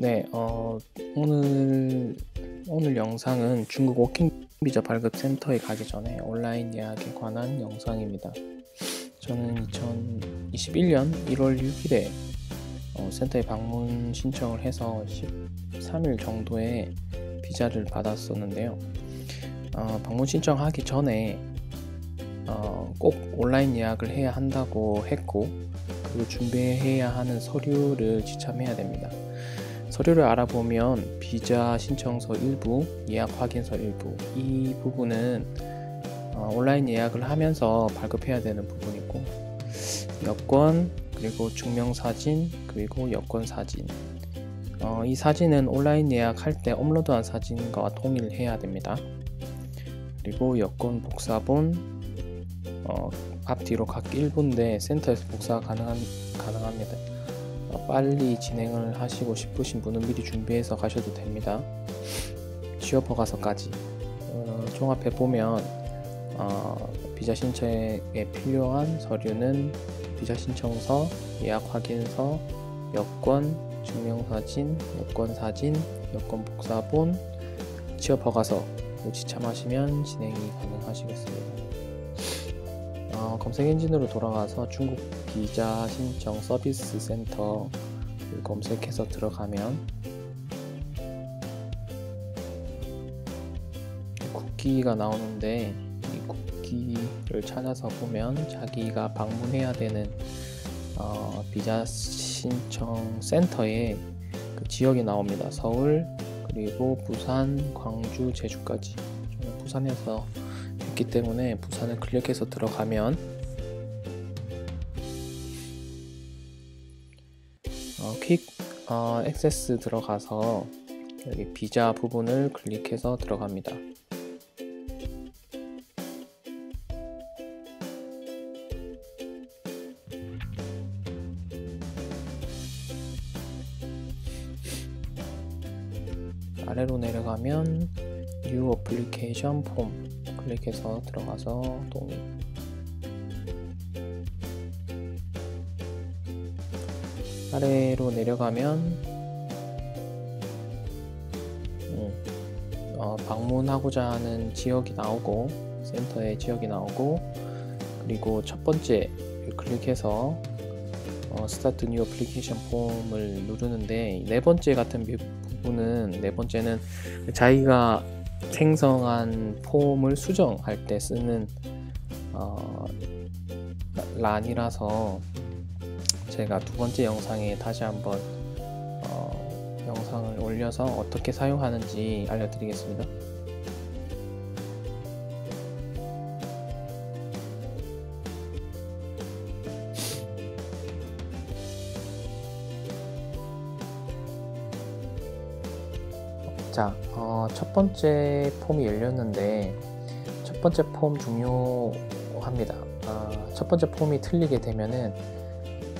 네, 오늘 영상은 중국 워킹 비자 발급 센터에 가기 전에 온라인 예약에 관한 영상입니다. 저는 2021년 1월 6일에 센터에 방문 신청을 해서 13일 정도에 비자를 받았었는데요. 방문 신청하기 전에 꼭 온라인 예약을 해야 한다고 했고, 그리고 준비해야 하는 서류를 지참해야 됩니다. 서류를 알아보면 비자 신청서 일부, 예약 확인서 일부, 이 부분은 온라인 예약을 하면서 발급해야 되는 부분이고, 여권, 그리고 증명사진, 그리고 여권사진, 이 사진은 온라인 예약할 때 업로드한 사진과 동일해야 됩니다. 그리고 여권 복사본, 앞뒤로 각 1분대 센터에서 복사가 가능합니다. 빨리 진행을 하시고 싶으신 분은 미리 준비해서 가셔도 됩니다. 취업 허가서까지 종합해 보면 비자 신청에 필요한 서류는 비자 신청서, 예약 확인서, 여권, 증명사진, 여권사진, 여권 복사본, 취업 허가서 지참하시면 진행이 가능하시겠습니다. 검색 엔진으로 돌아가서 중국 비자 신청 서비스 센터를 검색해서 들어가면 국기가 나오는데, 이 국기를 찾아서 보면 자기가 방문해야 되는 비자 신청 센터의 그 지역이 나옵니다. 서울, 그리고 부산, 광주, 제주까지. 저는 부산에서 했기 때문에 부산을 클릭해서 들어가면 퀵 액세스 들어가서 여기 비자 부분을 클릭해서 들어갑니다. 아래로 내려가면 New Application Form 클릭해서 들어가서 동의. 아래로 내려가면 방문하고자 하는 지역이 나오고, 센터의 지역이 나오고, 그리고 첫 번째 클릭해서 스타트 뉴 애플리케이션 폼을 누르는데, 네 번째 같은 부분은, 네 번째는 자기가 생성한 폼을 수정할 때 쓰는 란이라서 제가 두 번째 영상에 다시 한번 영상을 올려서 어떻게 사용하는지 알려드리겠습니다. 자, 첫 번째 폼이 열렸는데, 첫 번째 폼 중요합니다. 첫 번째 폼이 틀리게 되면은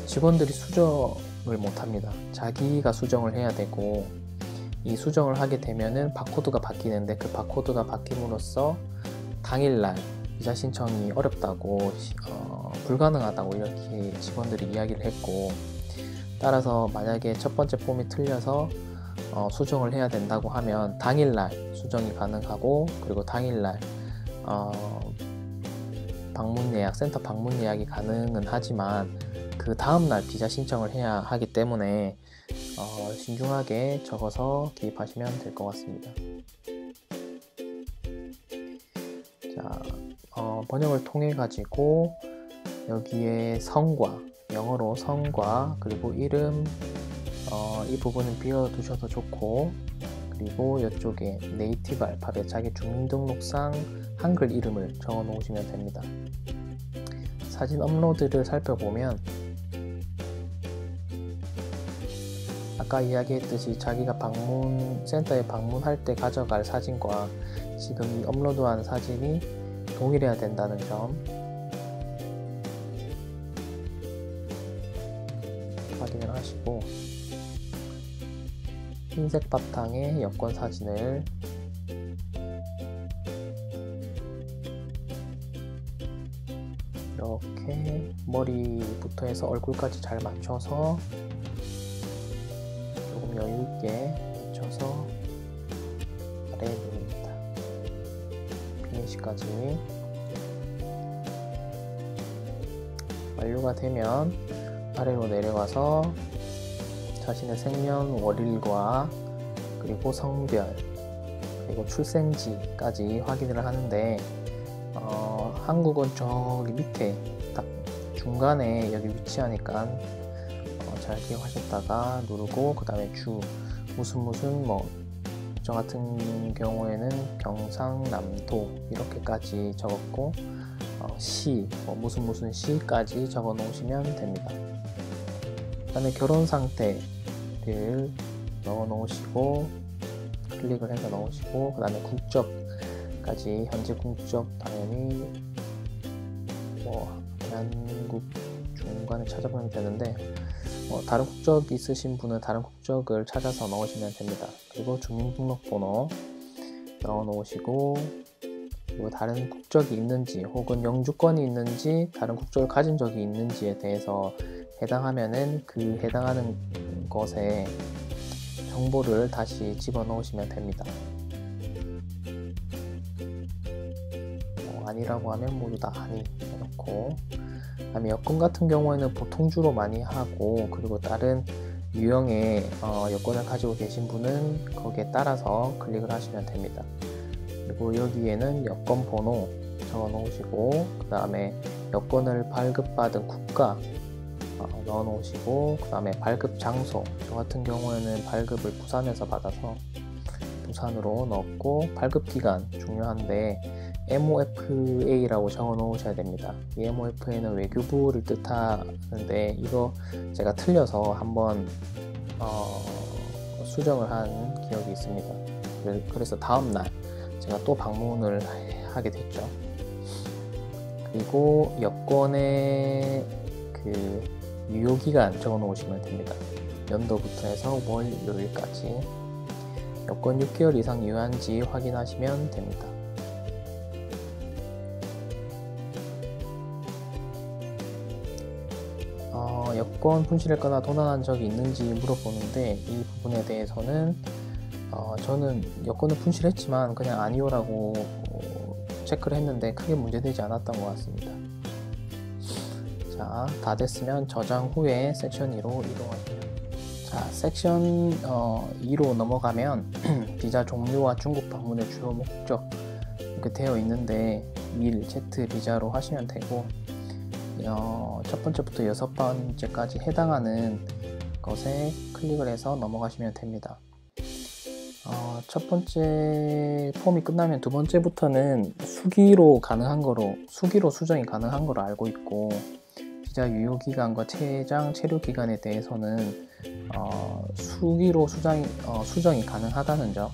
직원들이 수정을 못합니다. 자기가 수정을 해야 되고, 이 수정을 하게 되면은 바코드가 바뀌는데, 그 바코드가 바뀜으로써 당일날 비자 신청이 어렵다고, 불가능하다고 이렇게 직원들이 이야기를 했고, 따라서 만약에 첫 번째 폼이 틀려서 수정을 해야 된다고 하면 당일날 수정이 가능하고, 그리고 당일날 방문 예약, 센터 방문 예약이 가능은 하지만 그 다음날 비자 신청을 해야 하기 때문에 신중하게 적어서 기입하시면 될 것 같습니다. 자, 번역을 통해 가지고 여기에 성과, 영어로 성과, 그리고 이름, 이 부분은 비워두셔도 좋고, 그리고 이쪽에 네이티브 알파벳, 자기 주민등록상 한글 이름을 적어 놓으시면 됩니다. 사진 업로드를 살펴보면 아까 이야기했듯이 자기가 센터에 방문할 때 가져갈 사진과 지금 이 업로드한 사진이 동일해야 된다는 점 확인을 하시고, 흰색 바탕에 여권 사진을 이렇게 머리부터 해서 얼굴까지 잘 맞춰서 조금 여유 있게 맞춰서 아래에 누릅니다. 피니시까지. 완료가 되면 아래로 내려가서 자신의 생년 월일과 그리고 성별 그리고 출생지까지 확인을 하는데 한국은 저기 밑에 딱 중간에 여기 위치하니까 잘 기억하셨다가 누르고 그 다음에 주 무슨 뭐 저 같은 경우에는 경상남도 이렇게까지 적었고 시 무슨 시까지 적어 놓으시면 됩니다. 그 다음에 결혼 상태를 넣어 놓으시고 클릭을 해서 넣으시고 그 다음에 국적까지 현재 국적 당연히 대한민국 중간에 찾아보면 되는데 다른 국적 있으신 분은 다른 국적을 찾아서 넣으시면 됩니다. 그리고 주민등록번호 넣어 놓으시고 그리고 다른 국적이 있는지 혹은 영주권이 있는지 다른 국적을 가진 적이 있는지에 대해서 해당하면은 그 해당하는 것에 정보를 다시 집어넣으시면 됩니다. 아니라고 하면 모두 다 아니 해놓고, 그다음에 여권 같은 경우에는 보통주로 많이 하고 그리고 다른 유형의 여권을 가지고 계신 분은 거기에 따라서 클릭을 하시면 됩니다. 그리고 여기에는 여권 번호 적어 놓으시고 그 다음에 여권을 발급받은 국가 넣어 놓으시고 그 다음에 발급 장소, 저 같은 경우에는 발급을 부산에서 받아서 부산으로 넣었고, 발급 기간 중요한데 MOFA라고 적어 놓으셔야 됩니다. 이 MOFA는 외교부를 뜻하는데 이거 제가 틀려서 한번 수정을 한 기억이 있습니다. 그래서 다음날 제가 또 방문을 하게 됐죠. 그리고 여권의 그 유효기간 적어 놓으시면 됩니다. 연도부터 해서 월, 요일까지 여권 6개월 이상 유효한지 확인하시면 됩니다. 여권 분실했거나 도난한 적이 있는지 물어보는데 이 부분에 대해서는 저는 여권을 분실했지만 그냥 아니오라고 체크를 했는데 크게 문제되지 않았던 것 같습니다. 자, 다 됐으면 저장 후에 섹션 2로 이동할게요. 자, 섹션 2로 넘어가면 비자 종류와 중국 방문의 주요 목적 이렇게 되어 있는데 밀, Z 비자로 하시면 되고 첫 번째부터 6번째까지 해당하는 것에 클릭을 해서 넘어가시면 됩니다. 첫 번째 폼이 끝나면 두 번째부터는 수기로 수정이 가능한 거로 알고 있고, 비자 유효기간과 최장 체류 기간에 대해서는 수기로 수정이 가능하다는 점.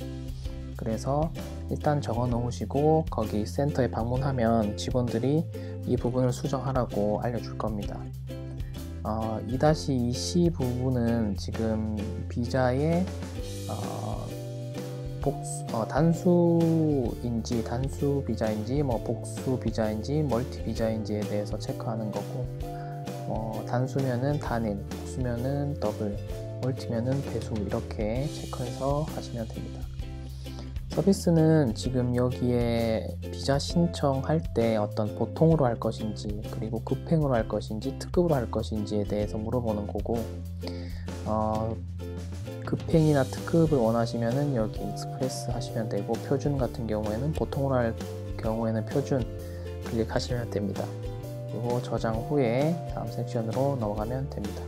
그래서 일단 적어 놓으시고 거기 센터에 방문하면 직원들이 이 부분을 수정하라고 알려줄 겁니다. 2-2C 부분은 지금 비자의 단수인지 단수 비자인지 복수 비자인지 멀티 비자인지에 대해서 체크하는 거고, 단수면은 단일, 복수면은 더블, 멀티면은 배수, 이렇게 체크해서 하시면 됩니다. 서비스는 지금 여기에 비자 신청할 때 어떤 보통으로 할 것인지 그리고 급행으로 할 것인지 특급으로 할 것인지에 대해서 물어보는 거고, 급행이나 특급을 원하시면은 여기 익스프레스 하시면 되고, 표준 같은 경우에는 보통으로 할 경우에는 표준 클릭하시면 됩니다. 그리고 저장 후에 다음 섹션으로 넘어가면 됩니다.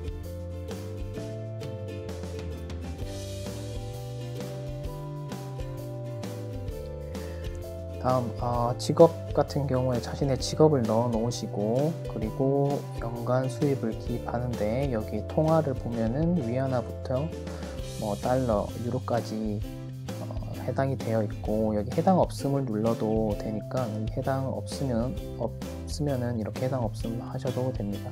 다음 직업 같은 경우에 자신의 직업을 넣어 놓으시고 그리고 연간 수입을 기입하는데 여기 통화를 보면은 위안화부터 달러, 유로까지 해당이 되어 있고, 여기 해당 없음을 눌러도 되니까 해당 없으면은 이렇게 해당 없음 하셔도 됩니다.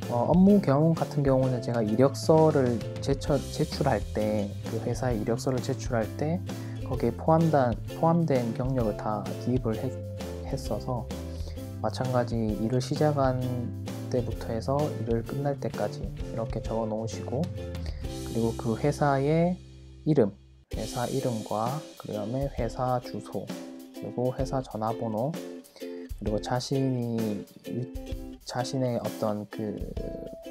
업무 경험 같은 경우는 제가 이력서를 제출할 때, 그 회사에 이력서를 제출할 때 거기에 포함된 경력을 다 기입을 했어서 마찬가지 일을 시작한 때부터 해서 일을 끝날 때까지 이렇게 적어 놓으시고, 그 그리고 그 회사의 이름, 회사 이름과 그 다음에 회사 주소, 그리고 회사 전화번호, 그리고 자신의 어떤 그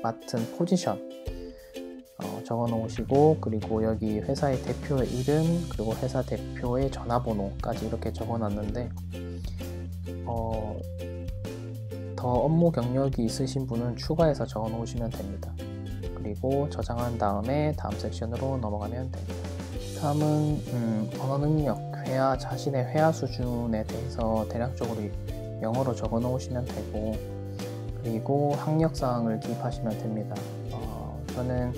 맡은 포지션 적어 놓으시고, 그리고 여기 회사의 대표의 이름, 그리고 회사 대표의 전화번호까지 이렇게 적어 놨는데, 더 업무 경력이 있으신 분은 추가해서 적어 놓으시면 됩니다. 그리고 저장한 다음에 다음 섹션으로 넘어가면 됩니다. 다음은 언어 능력, 자신의 회화 수준에 대해서 대략적으로 영어로 적어 놓으시면 되고, 그리고 학력사항을 기입하시면 됩니다. 저는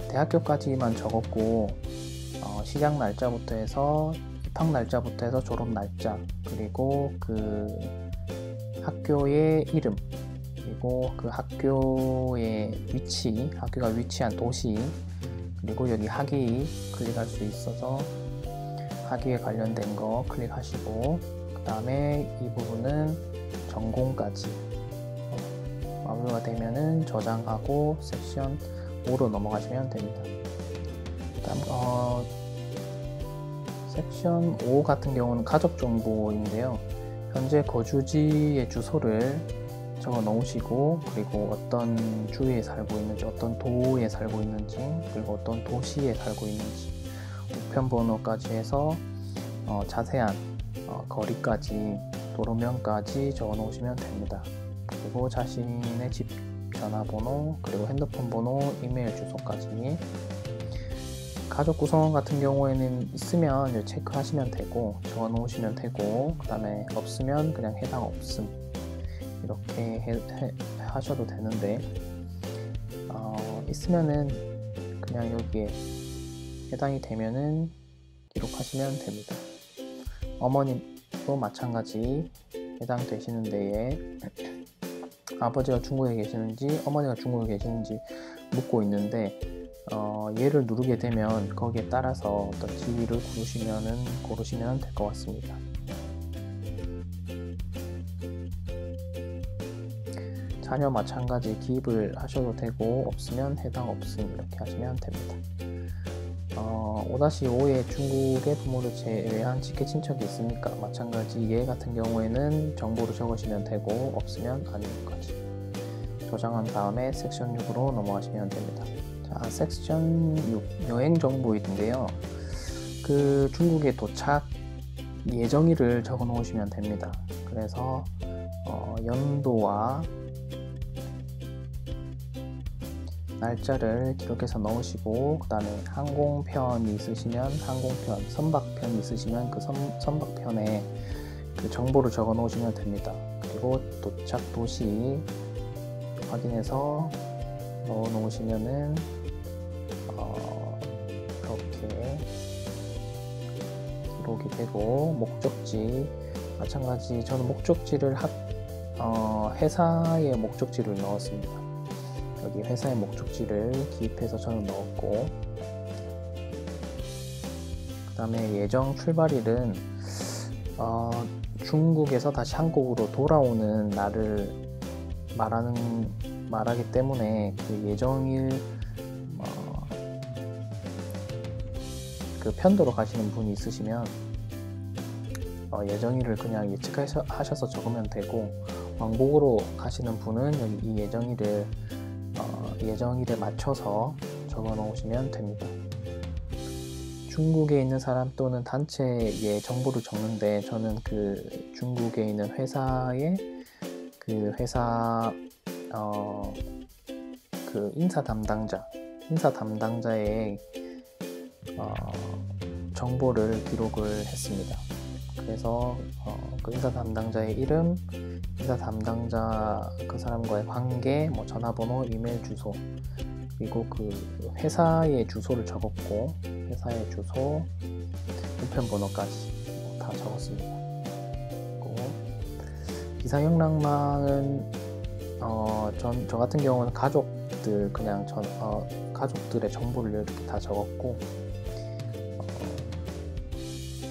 대학교까지만 적었고, 시작 날짜부터 해서 입학 날짜부터 해서 졸업 날짜, 그리고 그 학교의 이름, 그리고 그 학교의 위치, 학교가 위치한 도시, 그리고 여기 학위 클릭할 수 있어서 학위에 관련된 거 클릭하시고, 그 다음에 이 부분은 전공까지 마무리가 되면은 저장하고 섹션 5로 넘어가시면 됩니다. 다음 섹션 5 같은 경우는 가족 정보인데요. 현재 거주지의 주소를 적어 놓으시고, 그리고 어떤 주에 살고 있는지, 어떤 도에 살고 있는지, 그리고 어떤 도시에 살고 있는지, 우편번호까지 해서 자세한 거리까지, 도로명까지 적어 놓으시면 됩니다. 그리고 자신의 집 전화번호, 그리고 핸드폰 번호, 이메일 주소까지. 가족 구성원 같은 경우에는 있으면 체크하시면 되고, 적어 놓으시면 되고, 그 다음에 없으면 그냥 해당 없음 이렇게 하셔도 되는데, 있으면은 그냥 여기에 해당이 되면은 기록하시면 됩니다. 어머님도 마찬가지 해당되시는 데에 아버지가 중국에 계시는지 어머니가 중국에 계시는지 묻고 있는데, 얘를 누르게 되면 거기에 따라서 어떤 지위를 고르시면 될 것 같습니다. 자녀 마찬가지 기입을 하셔도 되고, 없으면 해당 없음 이렇게 하시면 됩니다. 5-5에 중국의 부모를 제외한 직계 친척이 있습니까? 마찬가지 얘 같은 경우에는 정보를 적으시면 되고, 없으면 아니까지 저장한 다음에 섹션 6으로 넘어가시면 됩니다. 자, 섹션 6 여행 정보인데요. 그 중국에 도착 예정일을 적어 놓으시면 됩니다. 그래서 연도와 날짜를 기록해서 넣으시고, 그 다음에 항공편이 있으시면 항공편, 선박편이 있으시면 그 선박편에 그 정보를 적어 놓으시면 됩니다. 그리고 도착 도시 확인해서 넣어 놓으시면은 이렇게 기록이 되고, 목적지 마찬가지 저는 목적지를 회사의 목적지를 넣었습니다. 여기 회사의 목적지를 기입해서 저는 넣었고, 그 다음에 예정 출발일은 중국에서 다시 한국으로 돌아오는 날을 말하기 때문에 그 예정일 그 편도로 가시는 분이 있으시면 예정일을 그냥 예측하셔서 적으면 되고, 왕복으로 가시는 분은 여기 이 예정일에 맞춰서 적어 놓으시면 됩니다. 중국에 있는 사람 또는 단체의 정보를 적는데, 저는 그 중국에 있는 회사의 그 회사 그 인사 담당자의 정보를 기록을 했습니다. 그래서 그 인사 담당자의 이름, 인사 담당자 그 사람과의 관계, 전화번호, 이메일 주소, 그리고 그 회사의 주소를 적었고, 회사의 주소, 우편번호까지 다 적었습니다. 그리고 비상용 낭망은 저 같은 경우는 가족들 가족들의 정보를 이렇게 다 적었고,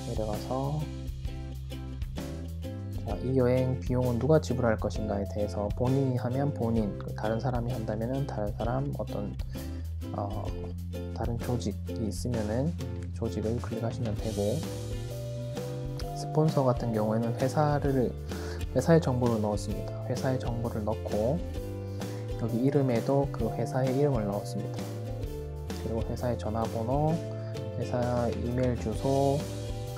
내려가서 이 여행 비용은 누가 지불할 것인가에 대해서 본인이 하면 본인, 다른 사람이 한다면 다른 사람, 어떤 다른 조직이 있으면은 조직을 클릭하시면 되고, 스폰서 같은 경우에는 회사의 정보를 넣었습니다. 회사의 정보를 넣고 여기 이름에도 그 회사의 이름을 넣었습니다. 그리고 회사의 전화번호, 회사 이메일 주소,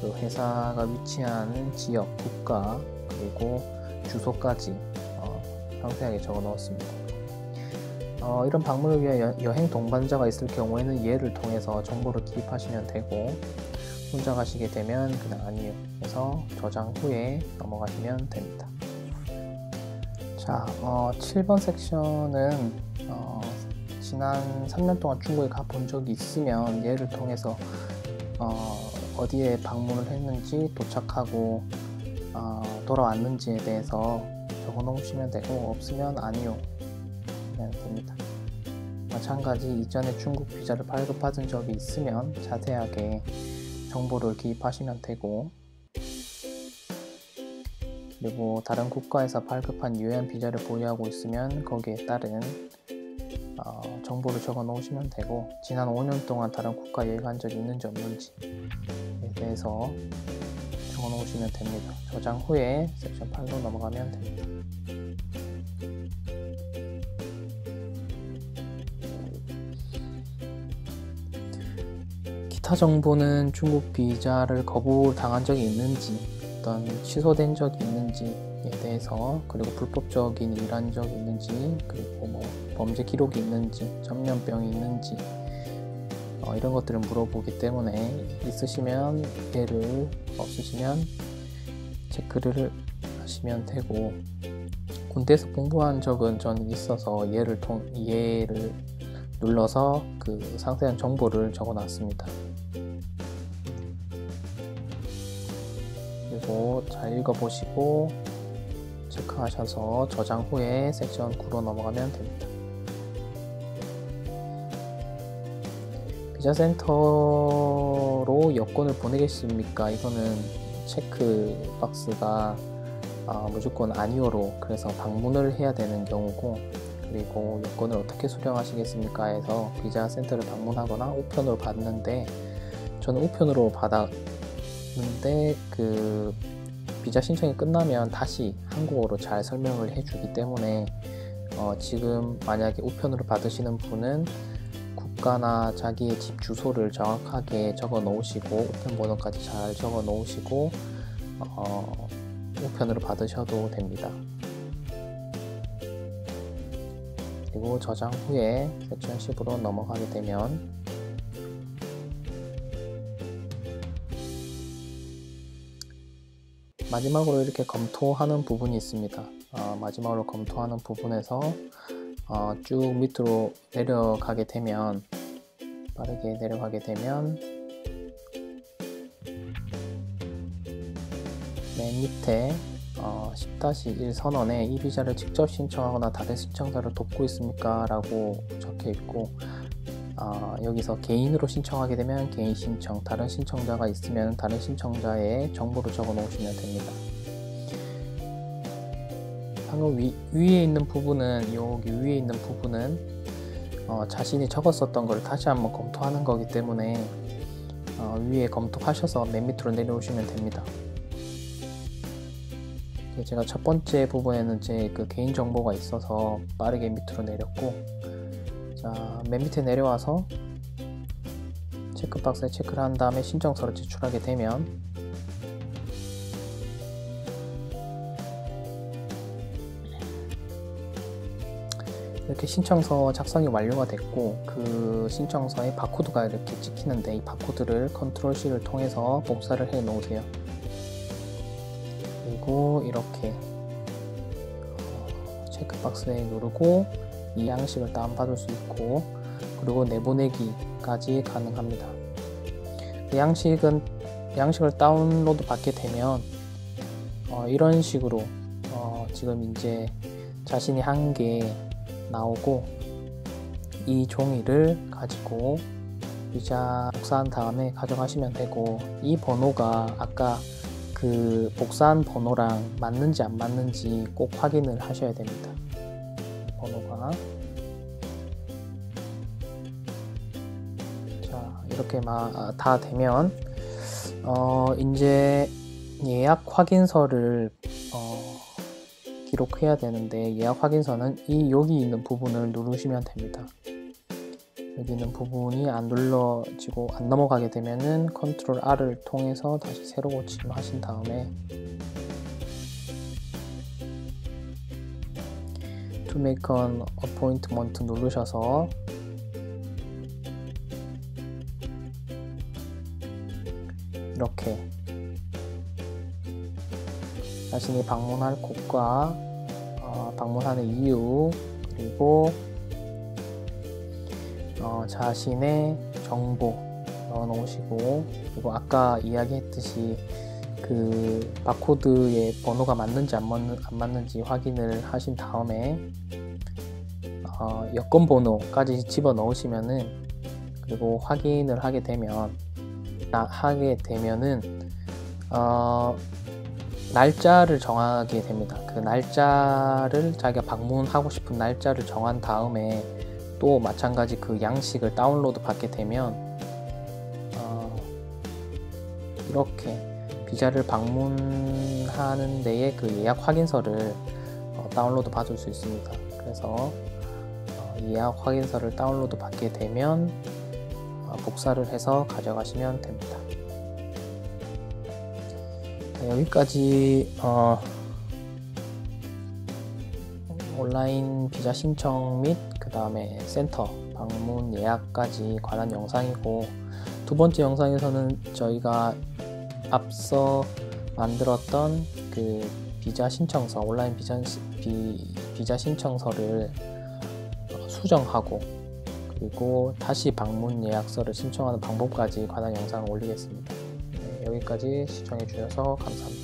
그 회사가 위치한 지역, 국가, 그리고 주소까지 상세하게 적어 넣었습니다. 이런 방문을 위한 여행 동반자가 있을 경우에는 얘를 통해서 정보를 기입하시면 되고, 혼자 가시게 되면 그냥 아니요 해서 저장 후에 넘어가시면 됩니다. 자, 7번 섹션은 지난 3년 동안 중국에 가본 적이 있으면 얘를 통해서 어디에 방문을 했는지, 도착하고 돌아왔는지에 대해서 적어 놓으시면 되고, 없으면 아니요 하면 됩니다. 마찬가지 이전에 중국 비자를 발급받은 적이 있으면 자세하게 정보를 기입하시면 되고, 그리고 다른 국가에서 발급한 유효한 비자를 보유하고 있으면 거기에 따른 정보를 적어 놓으시면 되고, 지난 5년 동안 다른 국가 여행한 적이 있는지 없는지에 대해서 적어 놓으시면 됩니다. 저장 후에 섹션 8로 넘어가면 됩니다. 기타 정보는 중국 비자를 거부당한 적이 있는지, 어떤 취소된 적이 있는지에 대해서, 그리고 불법적인 일한 적이 있는지, 그리고 뭐 범죄 기록이 있는지, 전염병이 있는지, 이런 것들을 물어보기 때문에 있으시면 얘를, 없으시면 체크를 하시면 되고, 군대에서 공부한 적은 저는 있어서 얘를 눌러서 그 상세한 정보를 적어 놨습니다. 그리고 잘 읽어보시고 체크하셔서 저장 후에 섹션 9로 넘어가면 됩니다. 비자센터로 여권을 보내겠습니까? 이거는 체크 박스가 무조건 아니오로, 그래서 방문을 해야 되는 경우고, 그리고 여권을 어떻게 수령하시겠습니까 해서 비자센터를 방문하거나 우편으로 받는데, 저는 우편으로 받았는데 그 비자 신청이 끝나면 다시 한국어로 잘 설명을 해주기 때문에 지금 만약에 우편으로 받으시는 분은 국가나 자기의 집 주소를 정확하게 적어 놓으시고, 우편 번호까지 잘 적어 놓으시고 우편으로 받으셔도 됩니다. 그리고 저장 후에 섹션 10으로 넘어가게 되면 마지막으로 이렇게 검토하는 부분이 있습니다. 마지막으로 검토하는 부분에서 쭉 밑으로 내려가게 되면, 빠르게 내려가게 되면 맨 밑에 10-1 선언에 이 비자를 직접 신청하거나 다른 신청자를 돕고 있습니까? 라고 적혀 있고, 여기서 개인으로 신청하게 되면 개인 신청, 다른 신청자가 있으면 다른 신청자의 정보를 적어 놓으시면 됩니다. 방금 위에 있는 부분은, 여기 위에 있는 부분은 자신이 적었었던 걸 다시 한번 검토하는 거기 때문에 위에 검토하셔서 맨 밑으로 내려오시면 됩니다. 제가 첫 번째 부분에는 제 그 개인 정보가 있어서 빠르게 밑으로 내렸고, 자, 맨 밑에 내려와서 체크박스에 체크를 한 다음에 신청서를 제출하게 되면 이렇게 신청서 작성이 완료가 됐고, 그 신청서에 바코드가 이렇게 찍히는데, 이 바코드를 컨트롤 C를 통해서 복사를 해 놓으세요. 그리고 이렇게 체크박스에 누르고 이 양식을 다운받을 수 있고, 그리고 내보내기까지 가능합니다. 그 양식을 다운로드 받게 되면 이런 식으로 지금 이제 자신이 한 게 나오고, 이 종이를 가지고 비자 복사한 다음에 가져가시면 되고, 이 번호가 아까 그 복사한 번호랑 맞는지 안 맞는지 꼭 확인을 하셔야 됩니다. 번호가 이렇게 다 되면 이제 예약 확인서를 기록해야 되는데, 예약 확인서는 여기 있는 부분을 누르시면 됩니다. 여기 있는 부분이 안 눌러지고 안 넘어가게 되면은 컨트롤 R을 통해서 다시 새로 고침하신 다음에 To make an appointment 누르셔서 이렇게 자신이 방문할 곳과 방문하는 이유, 그리고 자신의 정보 넣어 놓으시고, 그리고 아까 이야기했듯이 그 바코드의 번호가 맞는지 안 맞는지 확인을 하신 다음에 여권 번호까지 집어 넣으시면은, 그리고 확인을 하게 되면은 날짜를 정하게 됩니다. 그 날짜를, 자기가 방문하고 싶은 날짜를 정한 다음에 또 마찬가지 그 양식을 다운로드 받게 되면 이렇게 비자를 방문하는 데에 그 예약 확인서를 다운로드 받을 수 있습니다. 그래서 예약 확인서를 다운로드 받게 되면 복사를 해서 가져가시면 됩니다. 여기까지 온라인 비자 신청 및 그 다음에 센터 방문 예약까지 관한 영상이고, 두 번째 영상에서는 저희가 앞서 만들었던 그 비자 신청서, 온라인 비자 신청서를 수정하고, 그리고 다시 방문 예약서를 신청하는 방법까지 관한 영상을 올리겠습니다. 여기까지 시청해 주셔서 감사합니다.